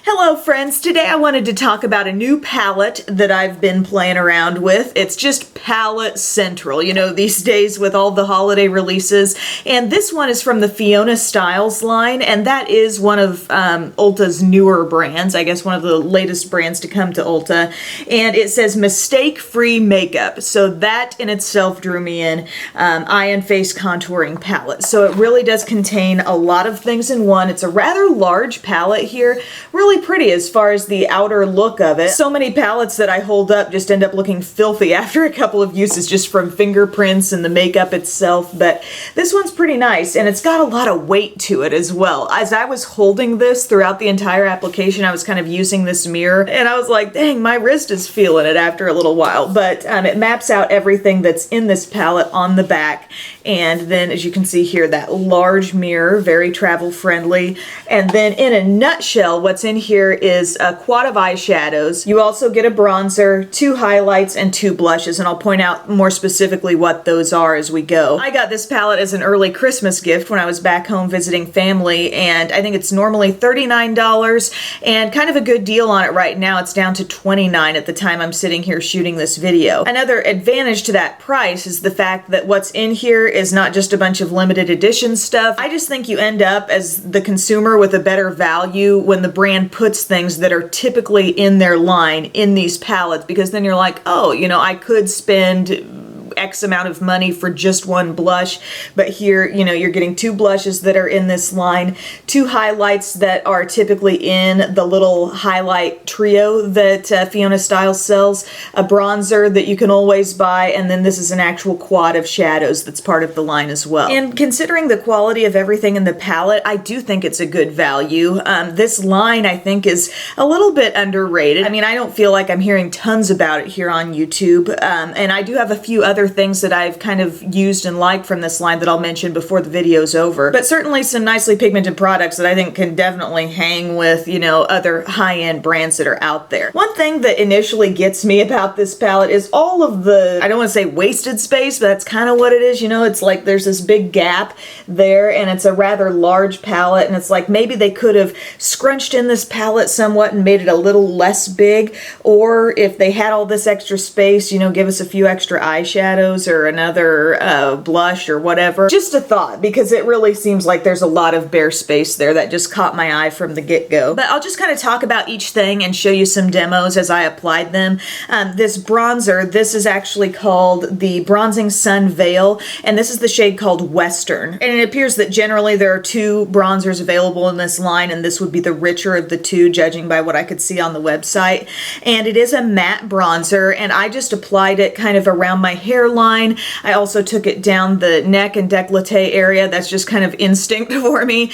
Hello friends, today I wanted to talk about a new palette that I've been playing around with. It's just palette central, you know, these days with all the holiday releases. And this one is from the Fiona Stiles line, and that is one of Ulta's newer brands, I guess one of the latest brands to come to Ulta. And it says mistake-free makeup. So that in itself drew me in. Eye and face contouring palette. So it really does contain a lot of things in one. It's a rather large palette here. Really pretty as far as the outer look of it. So many palettes that I hold up just end up looking filthy after a couple of uses just from fingerprints and the makeup itself, but this one's pretty nice and it's got a lot of weight to it as well. As I was holding this throughout the entire application, I was kind of using this mirror and I was like, dang, my wrist is feeling it after a little while, but it maps out everything that's in this palette on the back. And then as you can see here, that large mirror, very travel friendly. And then in a nutshell, what's in here is a quad of eyeshadows. You also get a bronzer, 2 highlights, and 2 blushes. And I'll point out more specifically what those are as we go. I got this palette as an early Christmas gift when I was back home visiting family. And I think it's normally $39 and kind of a good deal on it right now. It's down to $29 at the time I'm sitting here shooting this video. Another advantage to that price is the fact that what's in here is not just a bunch of limited edition stuff. I just think you end up as the consumer with a better value when the brand puts things that are typically in their line in these palettes, because then you're like, oh, you know, I could spend X amount of money for just one blush, but here, you know, you're getting 2 blushes that are in this line, 2 highlights that are typically in the little highlight trio that Fiona Stiles sells, a bronzer that you can always buy, and then this is an actual quad of shadows that's part of the line as well. And considering the quality of everything in the palette, I do think it's a good value. This line, I think, is a little bit underrated. I mean, I don't feel like I'm hearing tons about it here on YouTube, and I do have a few other things that I've kind of used and liked from this line that I'll mention before the video's over. But certainly some nicely pigmented products that I think can definitely hang with, you know, other high-end brands that are out there. One thing that initially gets me about this palette is all of the, I don't want to say wasted space, but that's kind of what it is, you know, it's like there's this big gap there and it's a rather large palette and it's like maybe they could have scrunched in this palette somewhat and made it a little less big, or if they had all this extra space, you know, give us a few extra eyeshadows or another blush or whatever. Just a thought, because it really seems like there's a lot of bare space there. That just caught my eye from the get-go. But I'll just kind of talk about each thing and show you some demos as I applied them. This bronzer, this is actually called the Bronzing Sun Veil, and this is the shade called Western. And it appears that generally there are 2 bronzers available in this line, and this would be the richer of the 2, judging by what I could see on the website. And it is a matte bronzer, and I just applied it kind of around my hairline. I also took it down the neck and décolleté area. That's just kind of instinct for me.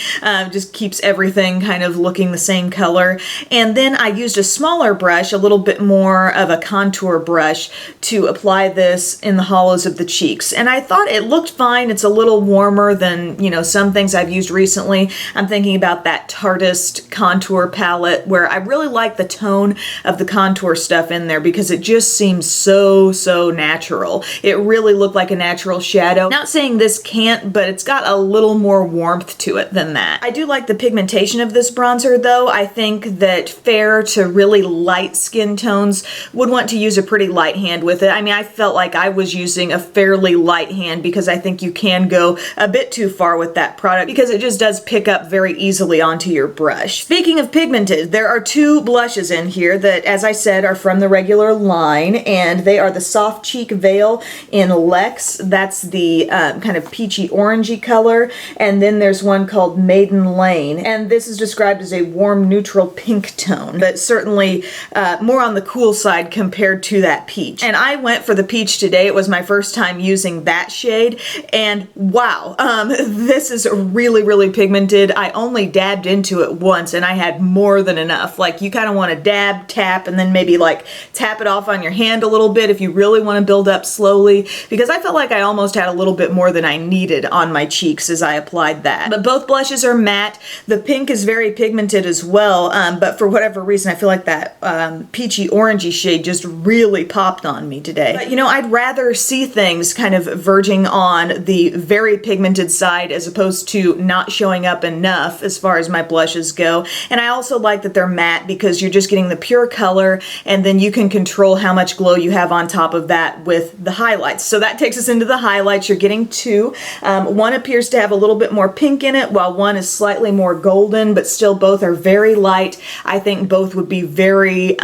Just keeps everything kind of looking the same color. And then I used a smaller brush, a little bit more of a contour brush, to apply this in the hollows of the cheeks. And I thought it looked fine. It's a little warmer than, you know, some things I've used recently. I'm thinking about that Tartist contour palette where I really like the tone of the contour stuff in there because it just seems so natural. It really looked like a natural shadow. Not saying this can't, but it's got a little more warmth to it than that. I do like the pigmentation of this bronzer though. I think that fair to really light skin tones would want to use a pretty light hand with it. I mean, I felt like I was using a fairly light hand because I think you can go a bit too far with that product because it just does pick up very easily onto your brush. Speaking of pigmented, there are 2 blushes in here that, as I said, are from the regular line, and they are the Soft Cheek Veil in Lex. That's the kind of peachy orangey color, and then there's one called Maiden Lane, and this is described as a warm neutral pink tone, but certainly more on the cool side compared to that peach. And I went for the peach today. It was my first time using that shade, and wow, this is really pigmented. I only dabbed into it once and I had more than enough. Like, you kind of want to dab, tap, and then maybe like tap it off on your hand a little bit if you really want to build up slowly. slowly because I felt like I almost had a little bit more than I needed on my cheeks as I applied that. But both blushes are matte. The pink is very pigmented as well, but for whatever reason, I feel like that peachy orangey shade just really popped on me today. But you know, I'd rather see things kind of verging on the very pigmented side as opposed to not showing up enough as far as my blushes go. And I also like that they're matte because you're just getting the pure color, and then you can control how much glow you have on top of that with the highlights. So that takes us into the highlights. You're getting two. One appears to have a little bit more pink in it, while one is slightly more golden, but still both are very light. I think both would be very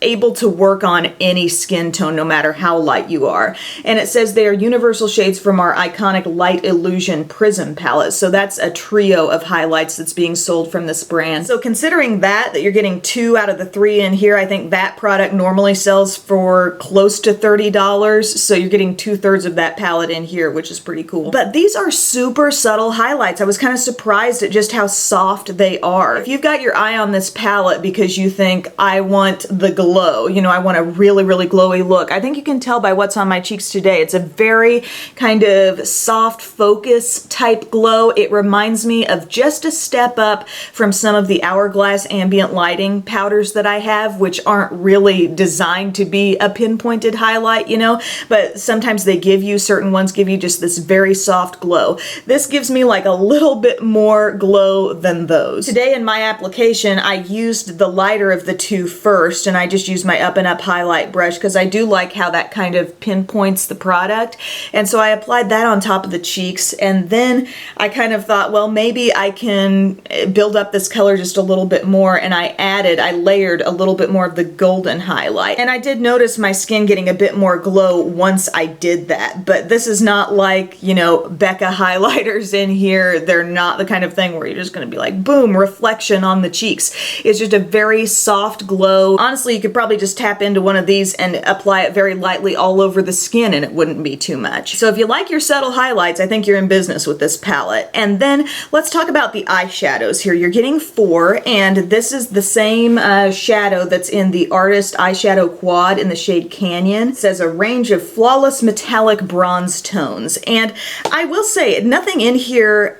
able to work on any skin tone, no matter how light you are. And it says they are universal shades from our iconic Light Illusion Prism palette. So that's a trio of highlights that's being sold from this brand. So considering that you're getting 2 out of the 3 in here, I think that product normally sells for close to $30. So you're getting 2/3 of that palette in here, which is pretty cool. But these are super subtle highlights. I was kind of surprised at just how soft they are. If you've got your eye on this palette because you think, I want the glow, you know, I want a really, really glowy look, I think you can tell by what's on my cheeks today. It's a very kind of soft focus type glow. It reminds me of just a step up from some of the Hourglass ambient lighting powders that I have, which aren't really designed to be a pinpointed highlight, you know, but sometimes they give you, certain ones give you just this very soft glow. This gives me like a little bit more glow than those. Today in my application, I used the lighter of the two first, and I just used my Up and Up highlight brush because I do like how that kind of pinpoints the product. And so I applied that on top of the cheeks, and then I kind of thought, well, maybe I can build up this color just a little bit more, and I layered a little bit more of the golden highlight. And I did notice my skin getting a bit more glow once I did that, but this is not like, you know, Becca highlighters in here. They're not the kind of thing where you're just gonna be like, boom, reflection on the cheeks. It's just a very soft glow. Honestly, you could probably just tap into one of these and apply it very lightly all over the skin and it wouldn't be too much. So if you like your subtle highlights, I think you're in business with this palette. And then let's talk about the eyeshadows here. You're getting 4, and this is the same shadow that's in the Artist Eyeshadow Quad in the shade Canyon. It says a range of flawless metallic bronze tones. And I will say, nothing in here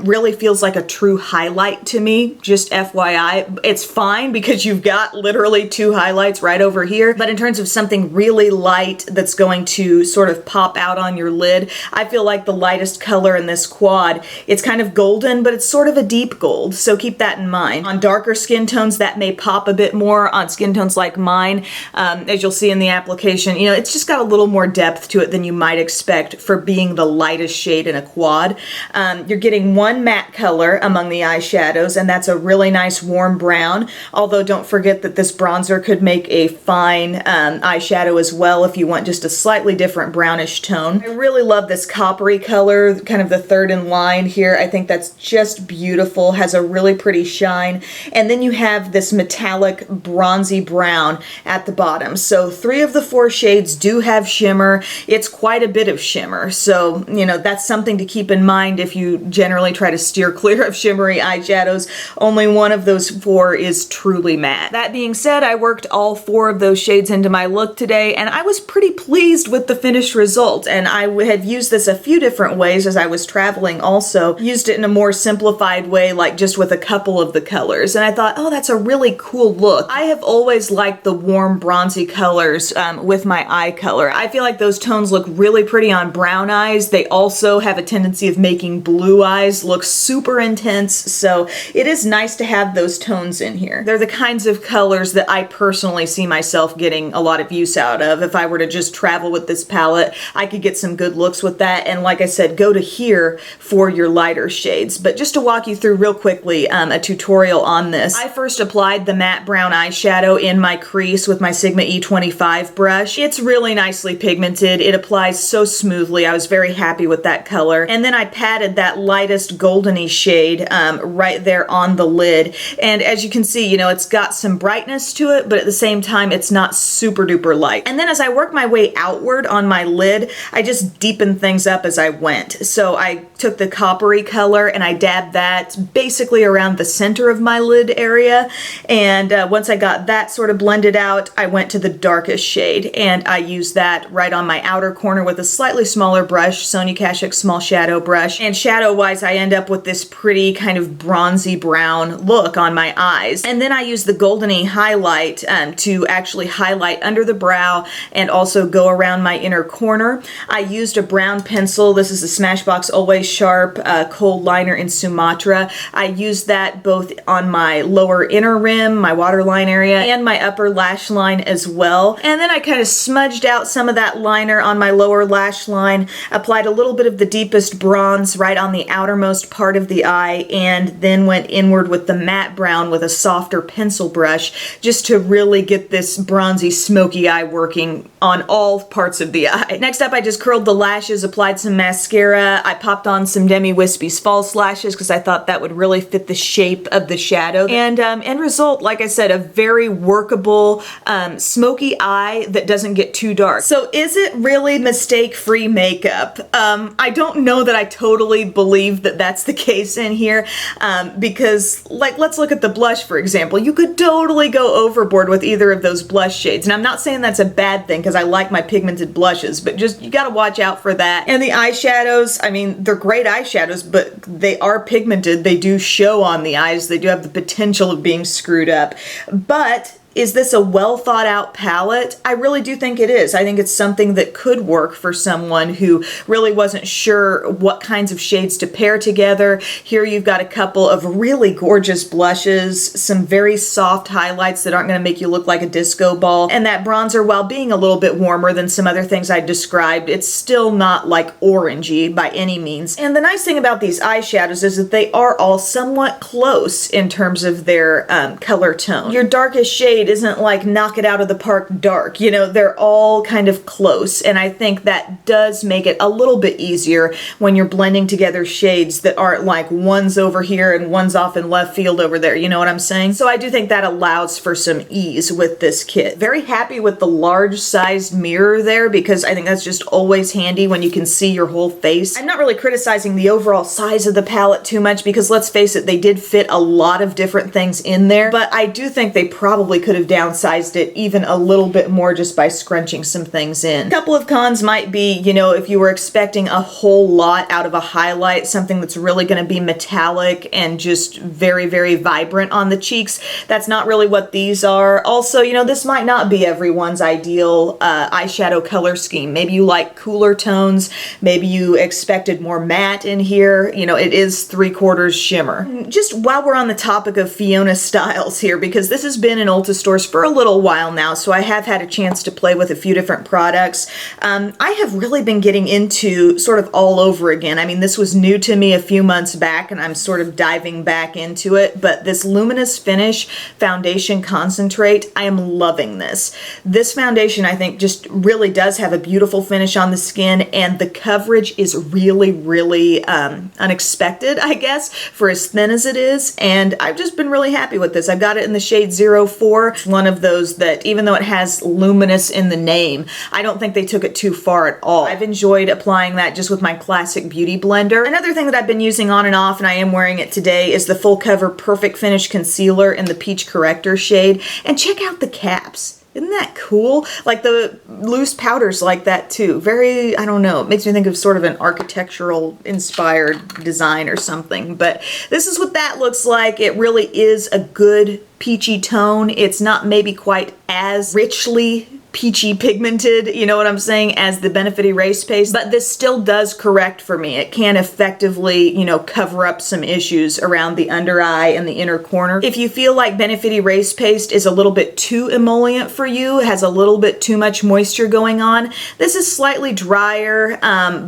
really feels like a true highlight to me, just FYI. It's fine because you've got literally 2 highlights right over here, but in terms of something really light that's going to sort of pop out on your lid, I feel like the lightest color in this quad, it's kind of golden, but it's sort of a deep gold, so keep that in mind. On darker skin tones, that may pop a bit more. On skin tones like mine, as you'll see in the application, you know, it's just got a little more depth to it than you might expect for being the lightest shade in a quad. You're getting 1 matte color among the eyeshadows, and that's a really nice warm brown, although don't forget that this bronzer could make a fine eyeshadow as well if you want just a slightly different brownish tone. I really love this coppery color, kind of the third in line here. I think that's just beautiful, has a really pretty shine. And then you have this metallic bronzy brown at the bottom. So 3 of the 4 shades do have shimmer. It's quite a bit of shimmer. So, you know, that's something to keep in mind if you generally try to steer clear of shimmery eyeshadows. Only one of those 4 is truly matte. That being said, I worked all 4 of those shades into my look today, and I was pretty pleased with the finished result. And I have used this a few different ways as I was traveling also. Used it in a more simplified way, like just with a couple of the colors. And I thought, oh, that's a really cool look. I have always liked the warm bronzy colors with my eye color. I feel like those tones look really pretty on brown eyes. They also have a tendency of making blue eyes look super intense. So it is nice to have those tones in here. They're the kinds of colors that I personally see myself getting a lot of use out of. If I were to just travel with this palette, I could get some good looks with that. And like I said, go to here for your lighter shades. But just to walk you through real quickly a tutorial on this, I first applied the matte brown eyeshadow in my crease with my Sigma E25 brush. It's really nicely pigmented. It applies so smoothly. I was very happy with that color. And then I patted that lightest goldeny shade right there on the lid. And as you can see, you know, it's got some brightness to it, but at the same time, it's not super duper light. And then as I work my way outward on my lid, I just deepened things up as I went. So I took the coppery color and I dabbed that basically around the center of my lid area. And once I got that sort of blended out, I went to the darkest shade and I used that that right on my outer corner with a slightly smaller brush, Sonia Kashuk small shadow brush. And shadow-wise, I end up with this pretty kind of bronzy brown look on my eyes. And then I use the Goldeny highlight to actually highlight under the brow and also go around my inner corner. I used a brown pencil. This is the Smashbox Always Sharp Cold Liner in Sumatra. I used that both on my lower inner rim, my waterline area, and my upper lash line as well. And then I kind of smudged out some of that liner on my lower lash line, applied a little bit of the deepest bronze right on the outermost part of the eye, and then went inward with the matte brown with a softer pencil brush just to really get this bronzy smoky eye working on all parts of the eye. Next up, I just curled the lashes, applied some mascara. I popped on some Demi Wispy's false lashes because I thought that would really fit the shape of the shadow. And end result, like I said, a very workable smoky eye that doesn't get too dark. So is it really mistake-free makeup? I don't know that I totally believe that that's the case in here because, like, let's look at the blush, for example. You could totally go overboard with either of those blush shades. And I'm not saying that's a bad thing because I like my pigmented blushes, but just you gotta watch out for that. And the eyeshadows, I mean, they're great eyeshadows, but they are pigmented. They do show on the eyes. They do have the potential of being screwed up. But is this a well thought out palette? I really do think it is. I think it's something that could work for someone who really wasn't sure what kinds of shades to pair together. Here you've got a couple of really gorgeous blushes, some very soft highlights that aren't going to make you look like a disco ball, and that bronzer, while being a little bit warmer than some other things I described, it's still not like orangey by any means. And the nice thing about these eyeshadows is that they are all somewhat close in terms of their color tone. Your darkest shade isn't like knock it out of the park dark. You know, they're all kind of close, and I think that does make it a little bit easier when you're blending together shades that aren't like one's over here and one's off in left field over there. You know what I'm saying? So I do think that allows for some ease with this kit. Very happy with the large sized mirror there because I think that's just always handy when you can see your whole face. I'm not really criticizing the overall size of the palette too much because let's face it, they did fit a lot of different things in there, but I do think they probably could have downsized it even a little bit more just by scrunching some things in. A couple of cons might be, you know, if you were expecting a whole lot out of a highlight, something that's really going to be metallic and just very, very vibrant on the cheeks, that's not really what these are. Also, you know, this might not be everyone's ideal eyeshadow color scheme. Maybe you like cooler tones, maybe you expected more matte in here. You know, it is 3/4 shimmer. Just while we're on the topic of Fiona Stiles here, because this has been in Ulta stores for a little while now, so I have had a chance to play with a few different products. I have really been getting into sort of all over again. I mean, this was new to me a few months back and I'm sort of diving back into it, but this Luminous Finish Foundation Concentrate, I am loving this. This foundation I think just really does have a beautiful finish on the skin, and the coverage is really, really unexpected, I guess, for as thin as it is, and I've just been really happy with this. I've got it in the shade 04. One of those that, even though it has luminous in the name, I don't think they took it too far at all. I've enjoyed applying that just with my classic beauty blender. Another thing that I've been using on and off, and I am wearing it today, is the Full Cover Perfect Finish Concealer in the Peach Corrector shade. And check out the caps. Isn't that cool? Like the loose powders like that too. Very, I don't know, it makes me think of sort of an architectural inspired design or something. But this is what that looks like. It really is a good peachy tone. It's not maybe quite as richly peachy pigmented, you know what I'm saying, as the Benefit Erase Paste, but this still does correct for me. It can effectively, you know, cover up some issues around the under eye and the inner corner. If you feel like Benefit Erase Paste is a little bit too emollient for you, has a little bit too much moisture going on, this is slightly drier,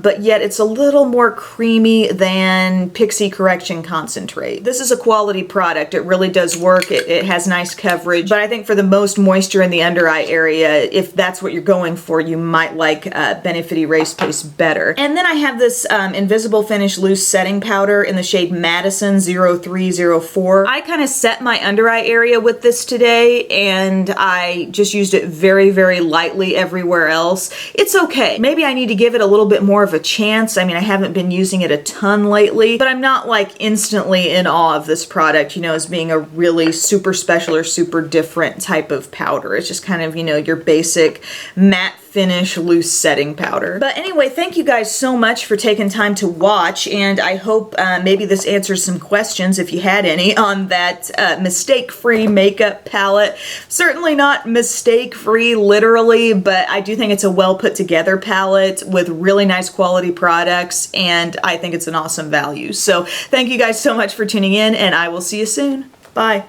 but yet it's a little more creamy than Pixie Correction Concentrate. This is a quality product. It really does work. It has nice coverage, but I think for the most moisture in the under eye area, if that's what you're going for, you might like Benefit Erase Paste better. And then I have this Invisible Finish Loose Setting Powder in the shade Madison 0304. I kind of set my under eye area with this today, and I just used it very, very lightly everywhere else. It's okay. Maybe I need to give it a little bit more of a chance. I mean, I haven't been using it a ton lately, but I'm not like instantly in awe of this product, you know, as being a really super special or super different type of powder. It's just kind of, you know, your basic basic matte finish loose setting powder. But anyway, thank you guys so much for taking time to watch, and I hope maybe this answers some questions, if you had any, on that mistake-free makeup palette. Certainly not mistake-free literally, but I do think it's a well put together palette with really nice quality products, and I think it's an awesome value. So thank you guys so much for tuning in, and I will see you soon. Bye.